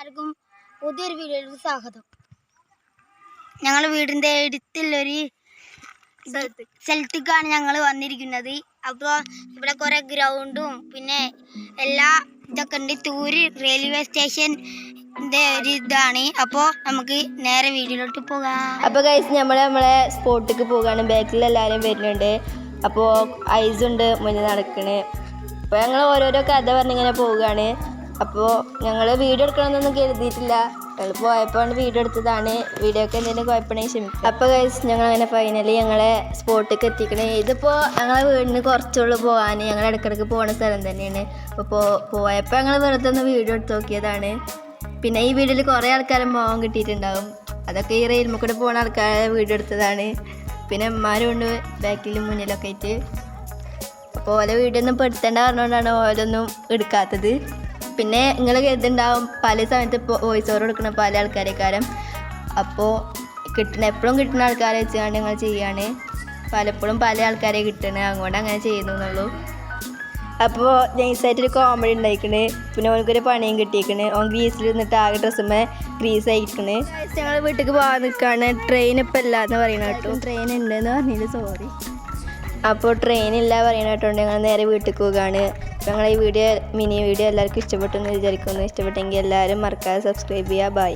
എല്ലാവർക്കും പുതിയൊരു വീഡിയോയിലേക്ക് സ്വാഗതം. ഞങ്ങൾ വീടിൻ്റെ അടുത്തുള്ളൊരു സ്ഥലത്തേക്കാണ് ഞങ്ങൾ വന്നിരിക്കുന്നത്. അപ്പോൾ ഇവിടെ കുറേ ഗ്രൗണ്ടും പിന്നെ എല്ലാ ഇതൊക്കെ ഉണ്ട്. തൂര് റെയിൽവേ സ്റ്റേഷൻ്റെ ഒരു ഇതാണ്. അപ്പോൾ നമുക്ക് നേരെ വീഡിയോയിലോട്ട് പോകാം. അപ്പോൾ ഗൈസ് നമ്മളെ സ്പോട്ടിലേക്ക് പോവുകയാണ്. ബാക്കിൽ എല്ലാവരും വരുന്നുണ്ട്. അപ്പോൾ ഐസുണ്ട് മുന്നിൽ നടക്കണേ. അപ്പോൾ ഞങ്ങൾ ഓരോരോ കഥ പറഞ്ഞിങ്ങനെ പോവുകയാണ്. അപ്പോൾ ഞങ്ങൾ വീഡിയോ എടുക്കണമെന്നൊന്നും കരുതിയിട്ടില്ല. ഞങ്ങൾ പോയപ്പോൾ വീഡിയോ എടുത്തതാണ്. വീഡിയോക്ക് എന്തെങ്കിലും കുഴപ്പമുണ്ടെങ്കിൽ ക്ഷമിക്കും. അപ്പോൾ ഗൈസ് ഞങ്ങളങ്ങനെ ഫൈനലി ഞങ്ങളെ സ്പോട്ടിലേക്ക് എത്തിക്കണേ. ഇതിപ്പോൾ ഞങ്ങളെ വീടിന് കുറച്ചുള്ളൂ പോകാൻ. ഞങ്ങൾ ഇടയ്ക്കിടയ്ക്ക് പോകുന്ന സ്ഥലം തന്നെയാണ്. അപ്പോൾ പോയപ്പോൾ ഞങ്ങൾ വെറുതെ ഒന്ന് വീഡിയോ എടുത്ത് നോക്കിയതാണ്. പിന്നെ ഈ വീഡിയോയിൽ കുറേ ആൾക്കാരെ മോഹം കിട്ടിയിട്ടുണ്ടാകും. അതൊക്കെ ഈ റെയിൽമേ കൂടെ പോകുന്ന ആൾക്കാരെ വീഡിയോ എടുത്തതാണ്. പിന്നെ അമ്മമാരും ഉണ്ട് ബാക്കിലും മുന്നിലൊക്കെ ആയിട്ട്. അപ്പോൾ ഓരോ വീഡിയോ ഒന്നും പെടുത്തേണ്ട പറഞ്ഞുകൊണ്ടാണ് ഓരോന്നും എടുക്കാത്തത്. പിന്നെ നിങ്ങൾ കരുതുണ്ടാവും പല സമയത്ത് വോയിസ് ഓവർ കൊടുക്കുന്ന പല ആൾക്കാരെക്കാരം. അപ്പോൾ എപ്പോഴും കിട്ടുന്ന ആൾക്കാരെ വെച്ചാണ് ഞങ്ങൾ ചെയ്യാണ്. പലപ്പോഴും പല ആൾക്കാരെ കിട്ടണേ, അതുകൊണ്ട് അങ്ങനെ ചെയ്യുന്നു എന്നുള്ളൂ. അപ്പോൾ നൈസായിട്ടൊരു കോമഡി ഉണ്ടായിക്കണ്. പിന്നെ ഓനക്കൊരു പണിയും കിട്ടിയേക്കണ്. ഓൻ ഗ്രീസിൽ നിന്നിട്ട് ആകെ ഡ്രസ്സുമ്മേ ഗ്രീസ് ആയിരിക്കണ്. ഞങ്ങൾ വീട്ടിലേക്ക് പോകാൻ നിൽക്കുകയാണ്. ട്രെയിൻ ഇപ്പം ഇല്ലാന്ന് പറയണ കേട്ടോ. ട്രെയിൻ ഉണ്ടെന്ന് പറഞ്ഞില്ല, സോറി. അപ്പോൾ ട്രെയിനില്ല പറയണ കേട്ടോണ്ട് ഞങ്ങൾ നേരെ വീട്ടിൽ പോവുകയാണ്. ഞങ്ങൾ ഈ മിനി വീഡിയോ എല്ലാവർക്കും ഇഷ്ടപ്പെട്ടെന്ന് വിചാരിക്കുന്നു. ഇഷ്ടപ്പെട്ടെങ്കിൽ എല്ലാവരും മറക്കാതെ സബ്സ്ക്രൈബ് ചെയ്യുക. ബൈ.